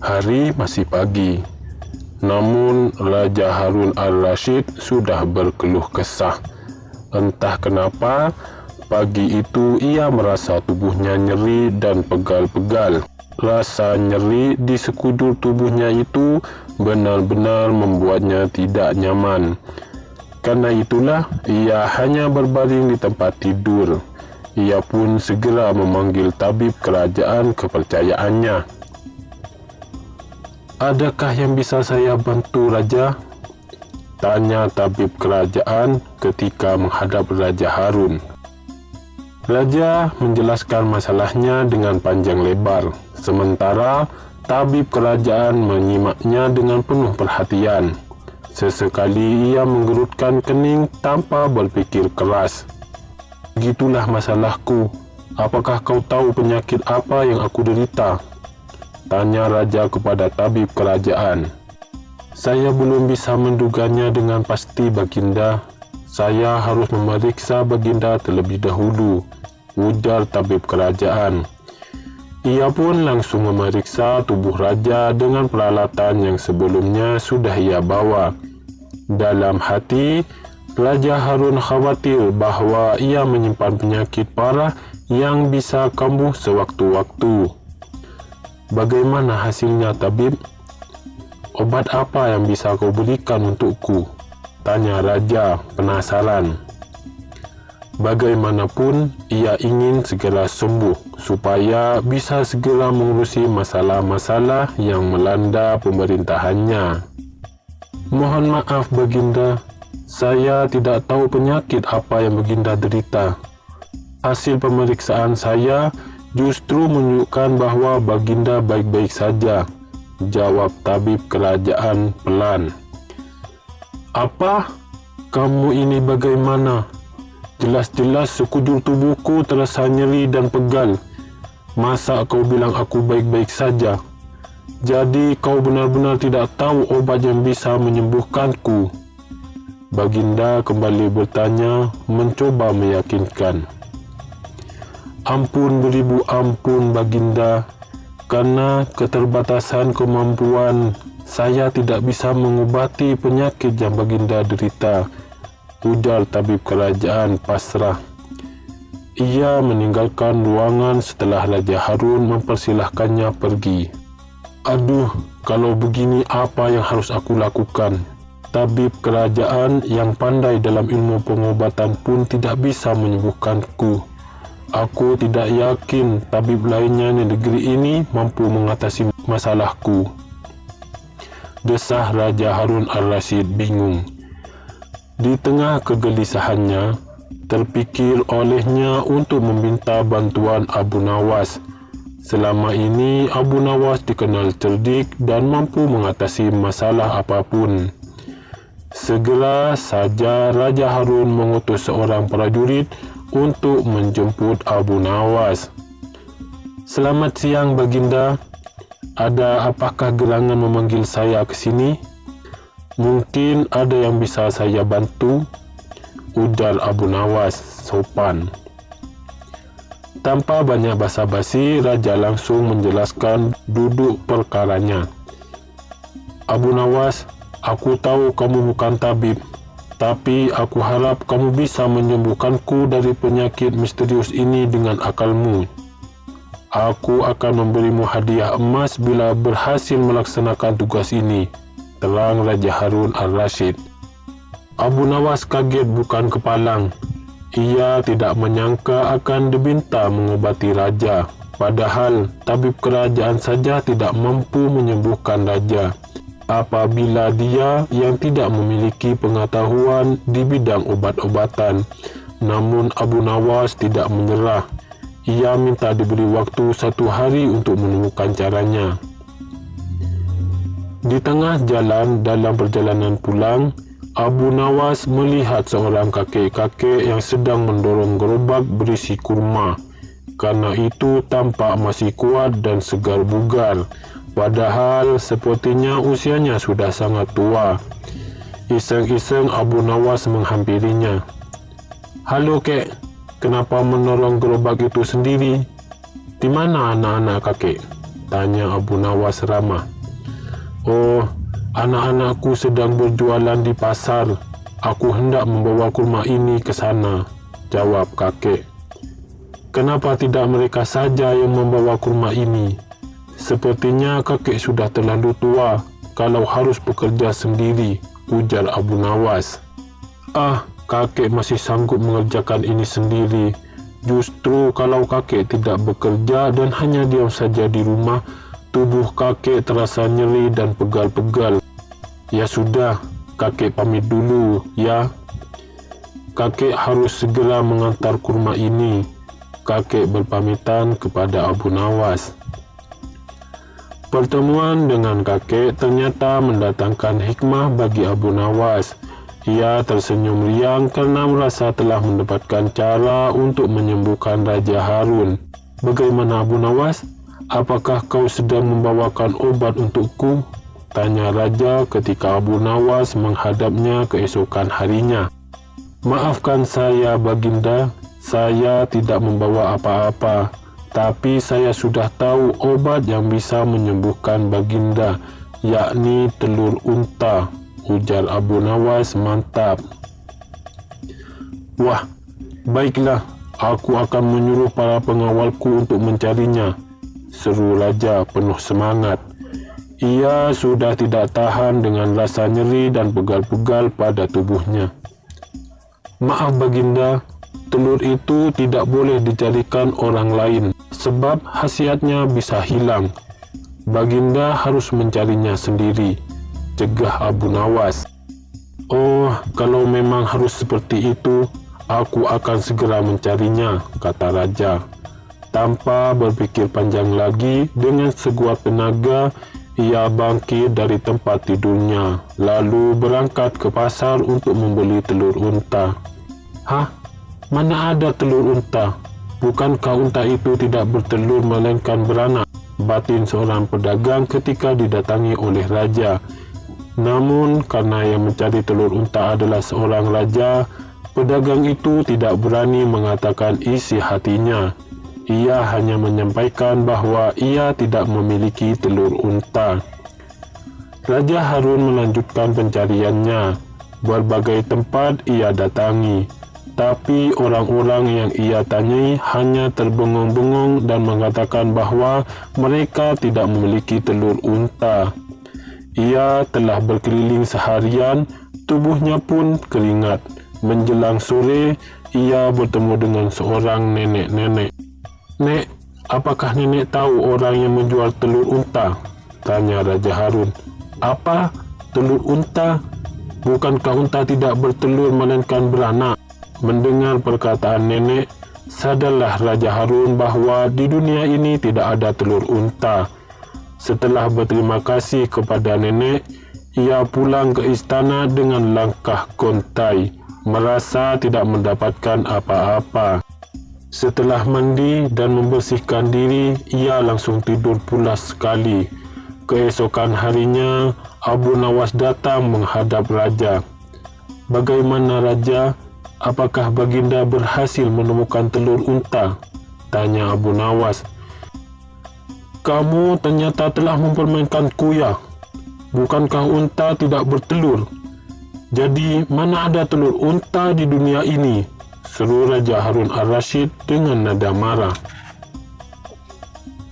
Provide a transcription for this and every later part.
Hari masih pagi, namun Raja Harun al-Rashid sudah berkeluh kesah. Entah kenapa, pagi itu ia merasa tubuhnya nyeri dan pegal-pegal. Rasa nyeri di sekujur tubuhnya itu benar-benar membuatnya tidak nyaman. Karena itulah, ia hanya berbaring di tempat tidur. Ia pun segera memanggil tabib kerajaan kepercayaannya. "Adakah yang bisa saya bantu, Raja?" tanya tabib kerajaan ketika menghadap Raja Harun. Raja menjelaskan masalahnya dengan panjang lebar, sementara tabib kerajaan menyimaknya dengan penuh perhatian. Sesekali ia menggerutkan kening tanpa berpikir keras. "Begitulah masalahku. Apakah kau tahu penyakit apa yang aku derita?" tanya Raja kepada tabib kerajaan. "Saya belum bisa menduganya dengan pasti, Baginda. Saya harus memeriksa Baginda terlebih dahulu," ujar tabib kerajaan. Ia pun langsung memeriksa tubuh Raja dengan peralatan yang sebelumnya sudah ia bawa. Dalam hati, Raja Harun khawatir bahawa ia menyimpan penyakit parah yang bisa kambuh sewaktu-waktu. "Bagaimana hasilnya, tabib? Obat apa yang bisa kau berikan untukku?" tanya Raja penasaran. Bagaimanapun, ia ingin segera sembuh supaya bisa segera mengurusi masalah-masalah yang melanda pemerintahannya. "Mohon maaf, Baginda. Saya tidak tahu penyakit apa yang Baginda derita. Hasil pemeriksaan saya justru menunjukkan bahawa Baginda baik-baik saja," jawab tabib kerajaan pelan. "Apa? Kamu ini bagaimana? Jelas-jelas sekujur tubuhku terasa nyeri dan pegal. Masa kau bilang aku baik-baik saja? Jadi kau benar-benar tidak tahu obat yang bisa menyembuhkanku?" Baginda kembali bertanya, mencoba meyakinkan. "Ampun beribu ampun, Baginda. Karena keterbatasan kemampuan, saya tidak bisa mengobati penyakit yang Baginda derita," ujar tabib kerajaan pasrah. Ia meninggalkan ruangan setelah Raja Harun mempersilahkannya pergi. "Aduh, kalau begini apa yang harus aku lakukan? Tabib kerajaan yang pandai dalam ilmu pengobatan pun tidak bisa menyembuhkanku. Aku tidak yakin tabib lainnya di negeri ini mampu mengatasi masalahku," desah Raja Harun al-Rashid bingung. Di tengah kegelisahannya, terpikir olehnya untuk meminta bantuan Abu Nawas. Selama ini Abu Nawas dikenal cerdik dan mampu mengatasi masalah apapun. Segera saja Raja Harun mengutus seorang prajurit untuk menjemput Abu Nawas. "Selamat siang, Baginda. Ada apakah gerangan memanggil saya ke sini? Mungkin ada yang bisa saya bantu," ujar Abu Nawas sopan. Tanpa banyak basa-basi, Raja langsung menjelaskan duduk perkaranya. "Abu Nawas, aku tahu kamu bukan tabib, tapi aku harap kamu bisa menyembuhkanku dari penyakit misterius ini dengan akalmu. Aku akan memberimu hadiah emas bila berhasil melaksanakan tugas ini," terang Raja Harun al-Rashid. Abu Nawas kaget bukan kepalang. Ia tidak menyangka akan diminta mengobati Raja, padahal tabib kerajaan saja tidak mampu menyembuhkan Raja. Apabila dia yang tidak memiliki pengetahuan di bidang obat-obatan. Namun Abu Nawas tidak menyerah. Ia minta diberi waktu 1 hari untuk menemukan caranya. Di tengah jalan dalam perjalanan pulang, Abu Nawas melihat seorang kakek-kakek yang sedang mendorong gerobak berisi kurma. Karena itu tampak masih kuat dan segar bugar. Padahal sepertinya usianya sudah sangat tua. Iseng-iseng Abu Nawas menghampirinya. "Halo kek, kenapa menorong gerobak itu sendiri? Di mana anak-anak kakek?" Tanya Abu Nawas ramah. Oh, anak-anakku sedang berjualan di pasar. Aku hendak membawa kurma ini ke sana, jawab kakek. Kenapa tidak mereka saja yang membawa kurma ini? Sepertinya kakek sudah terlalu tua kalau harus bekerja sendiri, ujar Abu Nawas. Ah, kakek masih sanggup mengerjakan ini sendiri. Justru kalau kakek tidak bekerja dan hanya diam saja di rumah, tubuh kakek terasa nyeri dan pegal-pegal. Ya sudah, kakek pamit dulu ya. Kakek harus segera mengantar kurma ini. Kakek berpamitan kepada Abu Nawas. Pertemuan dengan kakek ternyata mendatangkan hikmah bagi Abu Nawas. Ia tersenyum riang karena merasa telah mendapatkan cara untuk menyembuhkan Raja Harun. Bagaimana Abu Nawas? Apakah kau sedang membawakan obat untukku? Tanya Raja ketika Abu Nawas menghadapnya keesokan harinya. Maafkan saya, Baginda. Saya tidak membawa apa-apa. Tapi saya sudah tahu obat yang bisa menyembuhkan Baginda, yakni telur unta, ujar Abu Nawas mantap. Wah, baiklah, aku akan menyuruh para pengawalku untuk mencarinya, seru Raja penuh semangat. Ia sudah tidak tahan dengan rasa nyeri dan pegal-pegal pada tubuhnya. Maaf Baginda, telur itu tidak boleh dicarikan orang lain, sebab khasiatnya bisa hilang. Baginda harus mencarinya sendiri, cegah Abu Nawas. Oh, kalau memang harus seperti itu, aku akan segera mencarinya, kata Raja. Tanpa berpikir panjang lagi, dengan sekuat tenaga, ia bangkit dari tempat tidurnya, lalu berangkat ke pasar untuk membeli telur unta. Hah? Mana ada telur unta? Bukankah unta itu tidak bertelur melainkan beranak? Batin seorang pedagang ketika didatangi oleh Raja. Namun, karena yang mencari telur unta adalah seorang raja, pedagang itu tidak berani mengatakan isi hatinya. Ia hanya menyampaikan bahwa ia tidak memiliki telur unta. Raja Harun melanjutkan pencariannya. Berbagai tempat ia datangi, tapi orang-orang yang ia tanyai hanya terbengong-bengong dan mengatakan bahwa mereka tidak memiliki telur unta. Ia telah berkeliling seharian, tubuhnya pun keringat. Menjelang sore, ia bertemu dengan seorang nenek-nenek. Nek, apakah nenek tahu orang yang menjual telur unta? Tanya Raja Harun. Apa? Telur unta? Bukankah unta tidak bertelur melainkan beranak? Mendengar perkataan nenek, sadarlah Raja Harun bahwa di dunia ini tidak ada telur unta. Setelah berterima kasih kepada nenek, ia pulang ke istana dengan langkah gontai, merasa tidak mendapatkan apa-apa. Setelah mandi dan membersihkan diri, ia langsung tidur pulas sekali. Keesokan harinya, Abu Nawas datang menghadap Raja. Bagaimana Raja? Apakah Baginda berhasil menemukan telur unta? Tanya Abu Nawas. Kamu ternyata telah mempermainkanku ya. Bukankah unta tidak bertelur? Jadi mana ada telur unta di dunia ini? Seru Raja Harun Ar-Rasyid dengan nada marah.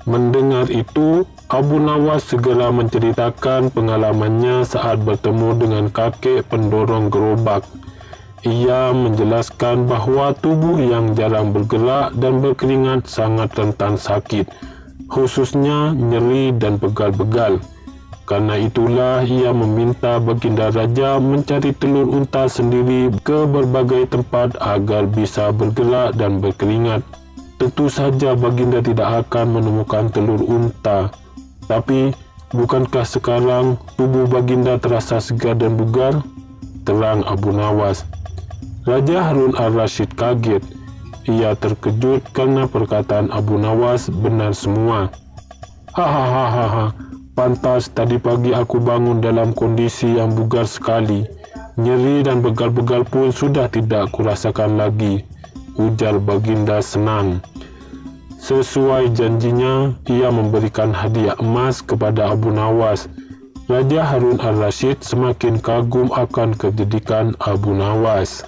Mendengar itu, Abu Nawas segera menceritakan pengalamannya saat bertemu dengan kakek pendorong gerobak. Ia menjelaskan bahwa tubuh yang jarang bergerak dan berkeringat sangat rentan sakit, khususnya nyeri dan pegal-pegal. Karena itulah ia meminta Baginda Raja mencari telur unta sendiri ke berbagai tempat agar bisa bergerak dan berkeringat. Tentu saja Baginda tidak akan menemukan telur unta. Tapi, bukankah sekarang tubuh Baginda terasa segar dan bugar? Terang Abu Nawas. Raja Harun Ar-Rasyid kaget. Ia terkejut karena perkataan Abu Nawas benar semua. Hahaha, pantas tadi pagi aku bangun dalam kondisi yang bugar sekali. Nyeri dan begal-begal pun sudah tidak kurasakan lagi, ujar Baginda senang. Sesuai janjinya, ia memberikan hadiah emas kepada Abu Nawas. Raja Harun al-Rasyid semakin kagum akan kecerdikan Abu Nawas.